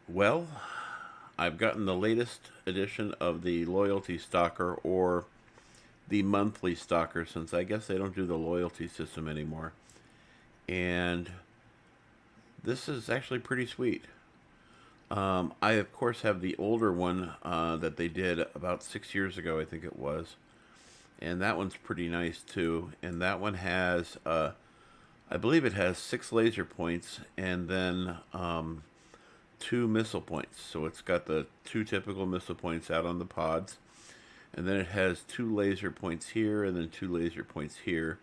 Well, I've gotten the latest edition of the Loyalty Stalker, or the monthly Stalker, since I guess they don't do the loyalty system anymore. And this is actually pretty sweet. I, of course, have the older one that they did about 6 years ago, I think it was. And that one's pretty nice too. And that one has, I believe it has 6 laser points and then 2 missile points. So it's got the 2 typical missile points out on the pods. And then it has 2 laser points here and then 2 laser points here.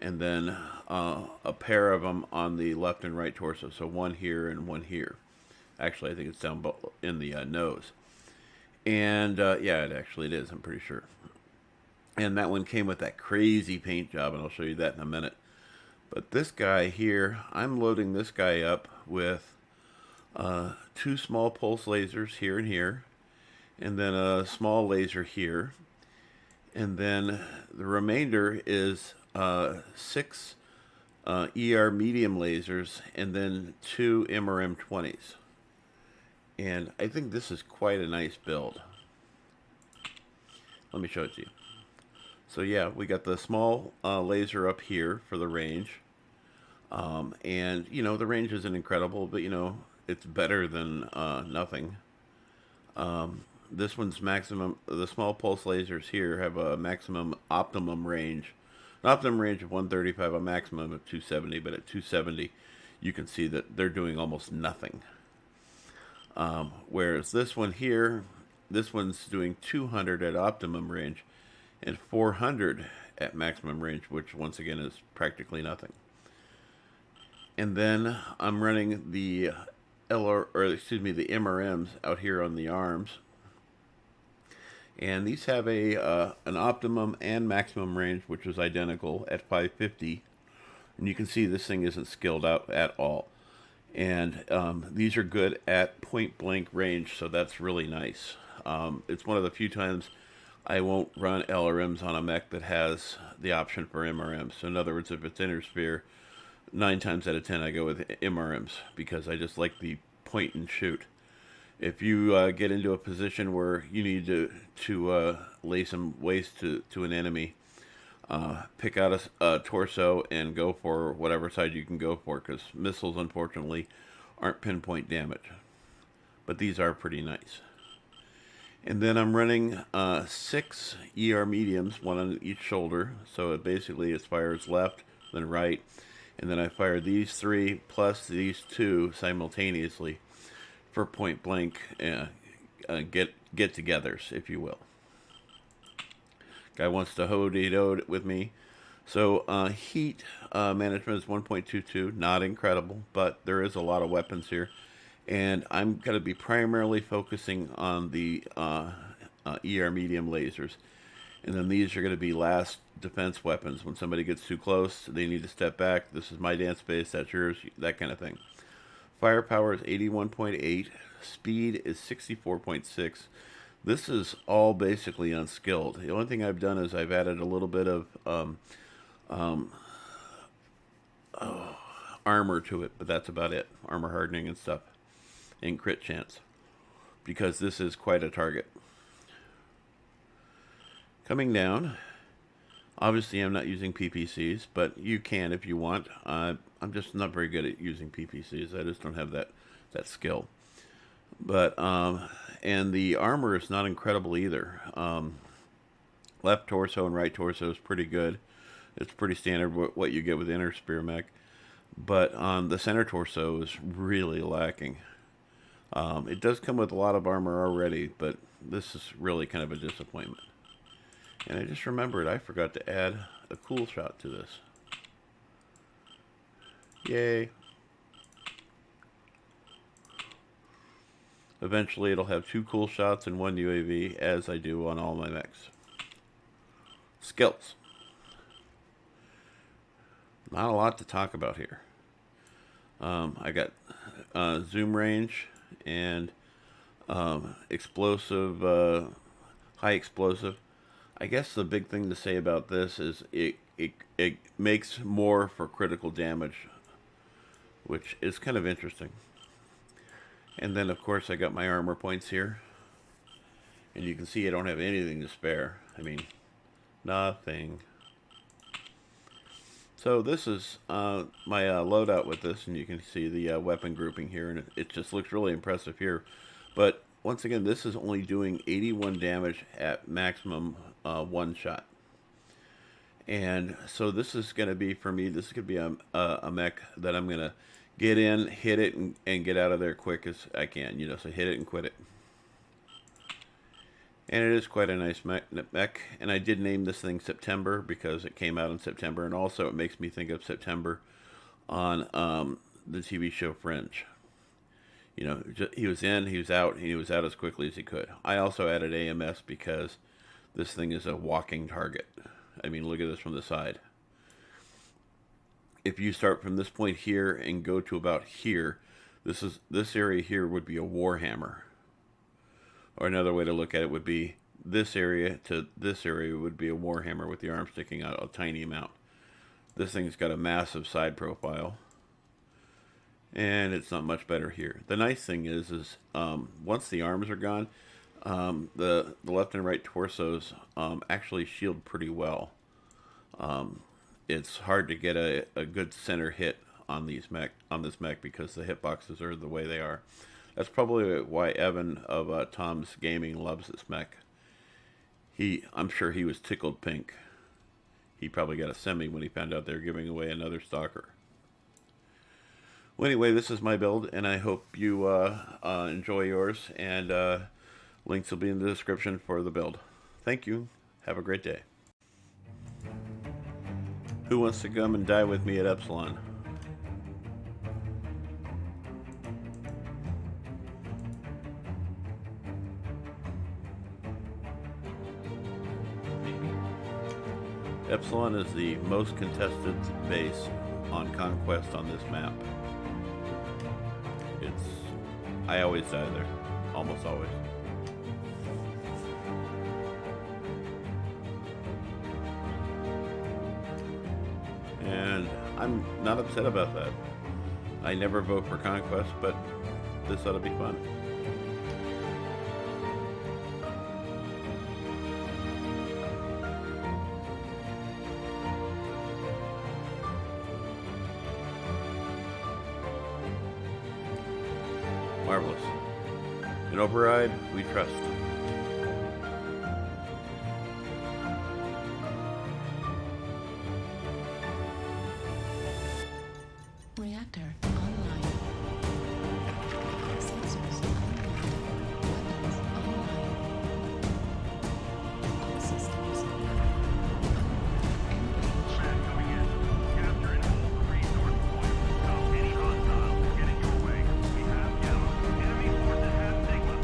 And then a pair of them on the left and right torso. So one here and one here. Actually, I think it's down in the nose. And yeah, it is, I'm pretty sure. And that one came with that crazy paint job, and I'll show you that in a minute. But this guy here, I'm loading this guy up with 2 small pulse lasers here and here, and then a small laser here. And then the remainder is 6 ER medium lasers, and then 2 MRM-20s. And I think this is quite a nice build. Let me show it to you. So yeah, we got the small laser up here for the range. And, you know, the range isn't incredible, but, you know, it's better than nothing. This one's maximum, the small pulse lasers here have a maximum optimum range. An optimum range of 135, a maximum of 270, but at 270, you can see that they're doing almost nothing. Whereas this one here, this one's doing 200 at optimum range and 400 at maximum range, which once again is practically nothing. And then I'm running the the MRMs out here on the arms. And these have an optimum and maximum range, which is identical at 550. And you can see this thing isn't skilled out at all. And these are good at point blank range, so that's really nice. It's one of the few times I won't run LRMs on a mech that has the option for MRMs. So in other words, if it's innersphere, 9 times out of 10 I go with MRMs because I just like the point and shoot. If you get into a position where you need to lay some waste to an enemy, pick out a torso and go for whatever side you can go for, because missiles, unfortunately, aren't pinpoint damage. But these are pretty nice. And then I'm running 6 ER mediums, one on each shoulder. So it fires left, then right. And then I fire these 3 plus these 2 simultaneously for point blank get-togethers, if you will. Guy wants to hold with me. So heat management is 1.22, not incredible, but there is a lot of weapons here. And I'm going to be primarily focusing on the ER medium lasers. And then these are going to be last defense weapons. When somebody gets too close, they need to step back. This is my dance space, that's yours, that kind of thing. Firepower is 81.8. Speed is 64.6. This is all basically unskilled. The only thing I've done is I've added a little bit of armor to it, but that's about it. Armor hardening and stuff. And crit chance. Because this is quite a target. Coming down. Obviously I'm not using PPCs, but you can if you want. I'm just not very good at using PPCs. I just don't have that skill. But and the armor is not incredible either. Left torso and right torso is pretty good. It's pretty standard what you get with innersphere mech. But the center torso is really lacking. It does come with a lot of armor already, but this is really kind of a disappointment. And I just remembered I forgot to add a cool shot to this. Yay. Eventually it'll have 2 cool shots and 1 UAV, as I do on all my mechs. Skills. Not a lot to talk about here. I got zoom range and explosive, high explosive. I guess the big thing to say about this is it makes more for critical damage, which is kind of interesting. And then, of course, I got my armor points here. And you can see I don't have anything to spare. I mean, nothing. So this is my loadout with this, and you can see the weapon grouping here, and it just looks really impressive here. But once again, this is only doing 81 damage at maximum one shot. And so this is going to be, for me, this is going to be a mech that I'm going to get in, hit it, and get out of there quick as I can. You know, so hit it and quit it. And it is quite a nice mech. And I did name this thing September because it came out in September. And also it makes me think of September on the TV show Fringe. You know, he was in, he was out, and he was out as quickly as he could. I also added AMS because this thing is a walking target. I mean, look at this from the side. If you start from this point here and go to about here, this area here would be a warhammer. Or another way to look at it would be this area to this area would be a warhammer with the arm sticking out a tiny amount. This thing's got a massive side profile. And it's not much better here. The nice thing is once the arms are gone, the left and right torsos actually shield pretty well. It's hard to get a good center hit on this mech because the hitboxes are the way they are. That's probably why Evan of Tom's Gaming loves this mech. I'm sure he was tickled pink. He probably got a semi when he found out they were giving away another Stalker. Well, anyway, this is my build, and I hope you enjoy yours, and links will be in the description for the build. Thank you. Have a great day. Who wants to come and die with me at Epsilon? Epsilon is the most contested base on Conquest on this map. I always die there. Almost always. And I'm not upset about that. I never vote for Conquest, but this ought to be fun. Marvelous. In Override, we trust. Reactor online. Sensors online. Weapons online. All systems. Command coming in. Capture and hold the resource point. Stop any hostiles that get in your way. We have Gamma. Enemy forces have Sigma.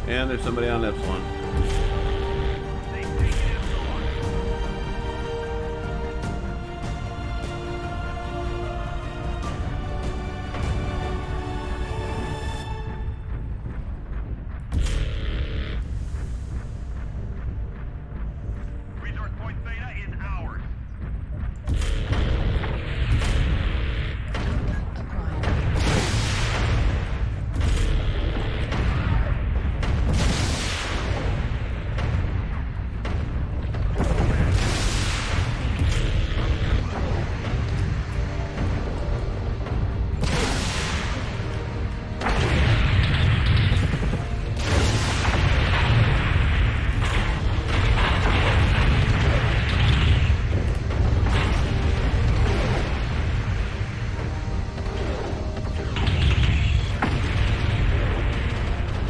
And there's somebody on Epsilon. They take it Epsilon. Resource point Theta is ours. Acquired.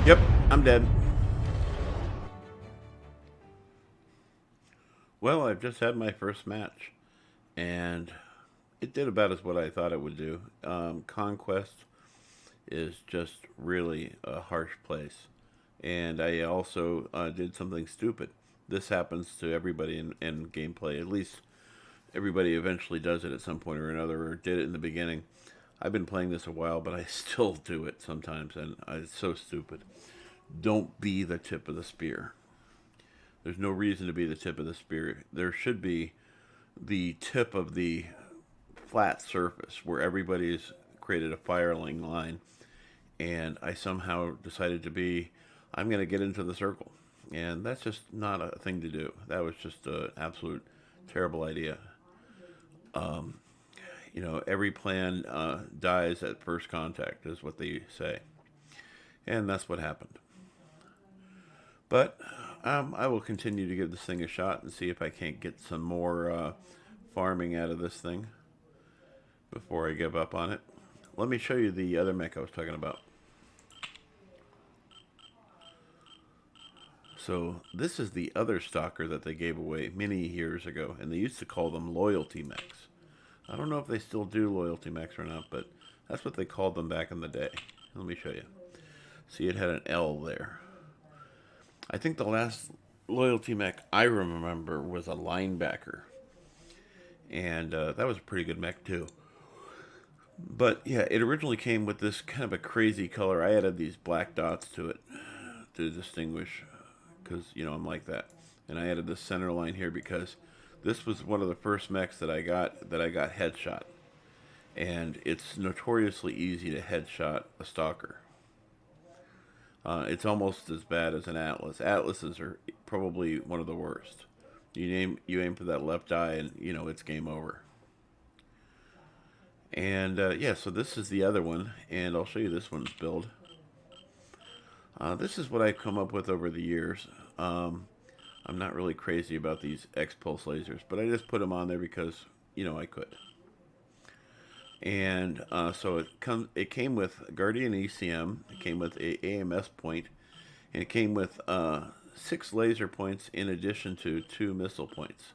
Yep, I'm dead. Well, I've just had my first match, and it did about as what I thought it would do. Conquest is just really a harsh place. And I also did something stupid. This happens to everybody in gameplay. At least everybody eventually does it at some point or another, or did it in the beginning. I've been playing this a while, but I still do it sometimes, and it's so stupid. Don't be the tip of the spear. There's no reason to be the tip of the spear. There should be the tip of the flat surface where everybody's created a firing line, and I somehow decided to be, I'm going to get into the circle. And that's just not a thing to do. That was just an absolute terrible idea. You know, every plan dies at first contact, is what they say. And that's what happened. But I will continue to give this thing a shot and see if I can't get some more farming out of this thing before I give up on it. Let me show you the other mech I was talking about. So this is the other stalker that they gave away many years ago, and they used to call them loyalty mechs. I don't know if they still do loyalty mechs or not, but that's what they called them back in the day. Let me show you. See, it had an L there. I think the last loyalty mech I remember was a linebacker, and that was a pretty good mech too. But yeah, it originally came with this kind of a crazy color. I added these black dots to it to distinguish, because, you know, I'm like that. And I added this center line here because this was one of the first mechs that I got headshot. And it's notoriously easy to headshot a stalker. It's almost as bad as an Atlas. Atlases are probably one of the worst. You aim for that left eye and, you know, it's game over. And yeah, so this is the other one, and I'll show you this one's build. This is what I've come up with over the years. I'm not really crazy about these X-Pulse lasers, but I just put them on there because, you know, I could. And so it came with Guardian ECM, it came with a AMS point, and it came with 6 laser points in addition to 2 missile points.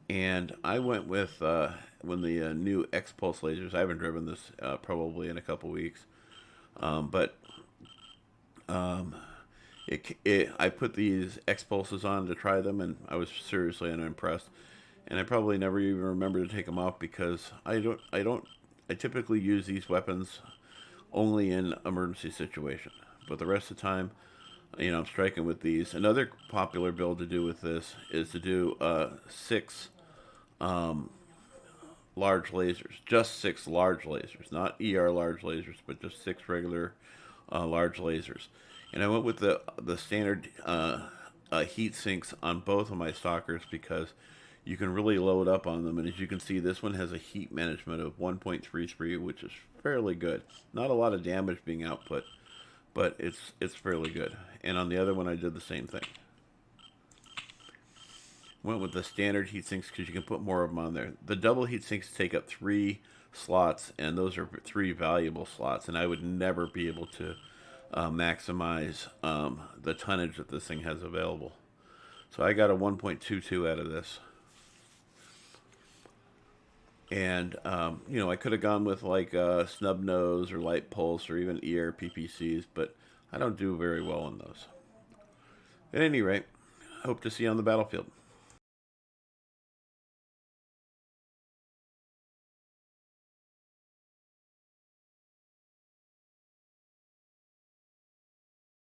And I went with when the new X-Pulse lasers. I haven't driven this probably in a couple weeks, but I put these X-Pulses on to try them, and I was seriously unimpressed. And I probably never even remember to take them off because I typically use these weapons only in emergency situations. But the rest of the time, you know, I'm striking with these. Another popular build to do with this is to do 6 large lasers. Just 6 large lasers. Not ER large lasers, but just 6 regular large lasers. And I went with the standard heat sinks on both of my stalkers because you can really load up on them. And as you can see, this one has a heat management of 1.33, which is fairly good. Not a lot of damage being output, but it's fairly good. And on the other one, I did the same thing. Went with the standard heat sinks because you can put more of them on there. The double heat sinks take up 3 slots, and those are 3 valuable slots. And I would never be able to maximize the tonnage that this thing has available. So I got a 1.22 out of this. And, you know, I could have gone with like snub nose or light pulse or even ER PPCs, but I don't do very well in those. At any rate, hope to see you on the battlefield.